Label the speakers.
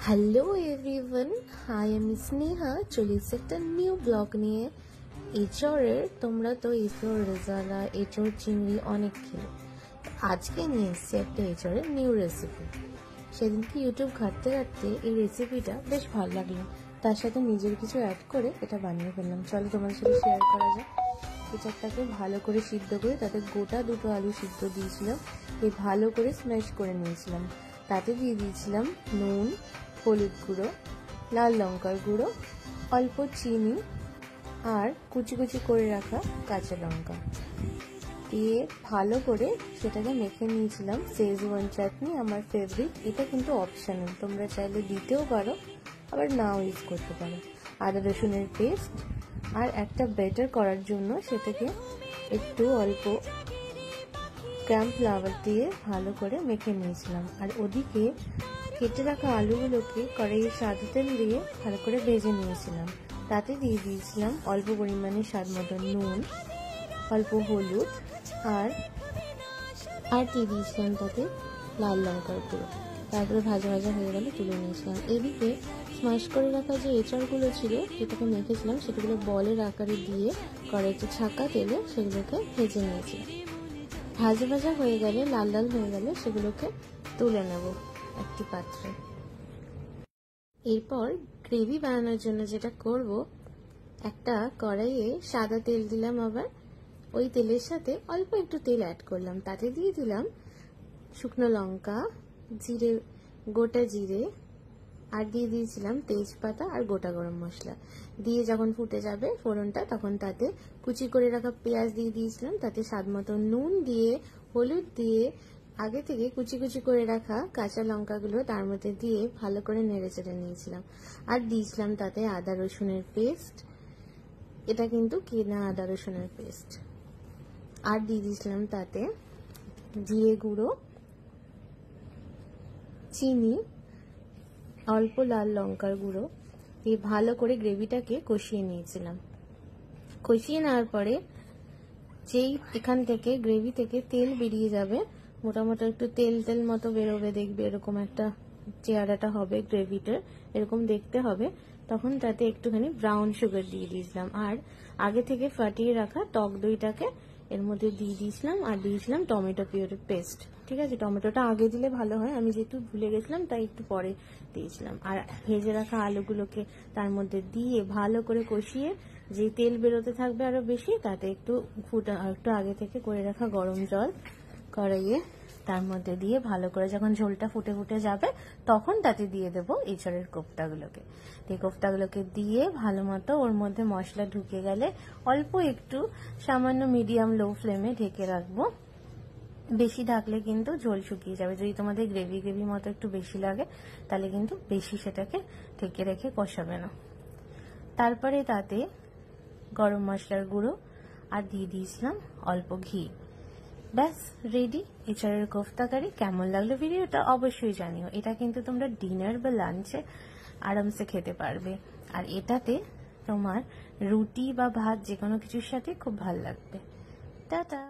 Speaker 1: Hello everyone, I am Sneha. চলে এসেছি একটা নিউ ব্লগ নিয়ে। এঁচড়ের, তোমরা তো এঁচড় রেজালা, এঁচড় চিংড়ি অনেক খেলো। আজকে নিয়ে এসেছি একটা এঁচড়ের নিউ রেসিপি। সেদিনকে ইউটিউব ঘাঁটতে ঘাঁটতে এই রেসিপিটা বেশ ভালো লাগলো, তার সাথে নিজের কিছু অ্যাড করে এটা বানিয়ে ফেললাম। চলো তোমাদের সাথে শেয়ার করা যায়। এঁচড়টাকে ভালো করে সিদ্ধ করে তাতে গোটা 2টো আলু সিদ্ধ দিয়েছিলাম, দিয়ে ভালো করে স্ম্যাশ করে নিয়েছিলাম। তাতে দিয়ে দিয়েছিলাম নুন, হলুদ গুঁড়ো, লাল লঙ্কার গুঁড়ো, অল্প চিনি আর কুচি কুচি করে রাখা কাঁচা লঙ্কা দিয়ে ভালো করে সেটাকে মেখে নিয়েছিলাম। শেজওয়ান চাটনি আমার ফেভারিট, এটা কিন্তু অপশনাল, তোমরা চাইলে দিতেও পারো আবার নাও ইউজ করতে পারো। আদা রসুনের পেস্ট আর একটা ব্যাটার করার জন্য সেটাকে একটু অল্প কর্নফ্লাওয়ার দিয়ে ভালো করে মেখে নিয়েছিলাম। আর ওদিকে কেটে রাখা আলুগুলোকে কড়াইয়ে সাদা তেল দিয়ে ভালো করে ভেজে নিয়েছিলাম। তাতে দিয়ে দিয়েছিলাম অল্প পরিমাণে স্বাদ মতো নুন, অল্প হলুদ আর দিয়ে দিয়েছিলাম তাতে লাল লঙ্কার গুঁড়ো। তারপরে ভাজা ভাজা হয়ে গেলে তুলে নিয়েছিলাম। এদিকে স্ম্যাশ করে রাখা যে এঁচড়গুলো ছিল যেটাকে মেখেছিলাম সেগুলো বলের আকারে দিয়ে কড়াইতে ছাঁকা তেলে সেগুলোকে ভেজে নিয়েছিলাম। ভাজা ভাজা হয়ে গেলে, লাল লাল হয়ে গেলে সেগুলোকে তুলে নেব একটি পাত্রে। এরপর গ্রেভি বানানোর জন্য যেটা করব, একটা কড়াইয়ে সাদা তেল দিলাম, আবার ওই তেলের সাথে অল্প একটু তেল অ্যাড করলাম। তাতে দিয়ে দিলাম শুকনো লঙ্কা, জিরে, গোটা জিরে, আর দিয়ে দিয়েছিলাম তেজপাতা আর গোটা গরম মশলা। দিয়ে যখন ফুটে যাবে ফোড়নটা, তখন তাতে কুচি করে রাখা পেঁয়াজ দিয়ে দিয়েছিলাম। তাতে স্বাদ মতো নুন দিয়ে, হলুদ দিয়ে, আগে থেকে কুচি কুচি করে রাখা কাঁচা লঙ্কাগুলো তার মধ্যে দিয়ে ভালো করে নেড়ে চেড়ে নিয়েছিলাম। আর দিয়েছিলাম তাতে আদা রসুনের পেস্ট, এটা কিন্তু কেনা আদা রসুনের পেস্ট। আর দিয়ে দিয়েছিলাম তাতে জিরে গুঁড়ো, চিনি, অল্প লাল লঙ্কার গুঁড়ো দিয়ে ভালো করে গ্রেভিটাকে কষিয়ে নিয়েছিলাম। কষিয়ে নেওয়ার পরে যেই এখান থেকে গ্রেভি থেকে তেল বেরিয়ে যাবে, মোটামুটি একটু তেল তেল মতো বেরোবে, দেখবে এরকম একটা চেহারাটা হবে গ্রেভিটার, এরকম দেখতে হবে। তখন তাতে একটুখানি ব্রাউন সুগার দিয়ে দিয়েছিলাম আর আগে থেকে ফাটিয়ে রাখা টক দইটাকে এর মধ্যে দিয়ে দিয়েছিলাম। আর দিয়েছিলাম টমেটো পিউরি পেস্ট। ঠিক আছে, টমেটোটা আগে দিলে ভালো হয়, আমি যেহেতু ভুলে গেছিলাম তাই একটু পরে দিয়েছিলাম। আর ভেজে রাখা আলুগুলোকে তার মধ্যে দিয়ে ভালো করে কষিয়ে, যে তেল বেরোতে থাকবে আরো বেশি, তাতে একটু আগে থেকে করে রাখা গরম জল কড়াইয়ে তার মধ্যে দিয়ে ভালো করে যখন ঝোলটা ফুটে ফুটে যাবে, তখন তাতে দিয়ে দেবো এঁচড়ের কোফতাগুলোকে। এই কোফতাগুলোকে দিয়ে ভালো মতো ওর মধ্যে মশলা ঢুকে গেলে অল্প একটু সামান্য মিডিয়াম লো ফ্লেমে ঢেকে রাখবো। বেশি ঢাকলে কিন্তু ঝোল শুকিয়ে যাবে। যদি তোমাদের গ্রেভি গ্রেভি মতো একটু বেশি লাগে তাহলে কিন্তু বেশি সেটাকে ঢেকে রেখে কষাবে না। তারপরে তাতে গরম মশলার গুঁড়ো আর দিয়ে দিয়েছিলাম অল্প ঘি। ব্যাস রেডি এঁচড়ের কোফতা কারি। কেমন লাগলো ভিডিওটা অবশ্যই জানিও। এটা কিন্তু তোমরা ডিনার বা লাঞ্চে আরামসে খেতে পারবে, আর এটাতে তোমার রুটি বা ভাত যে কোনো কিছুর সাথে খুব ভালো লাগবে। টাটা।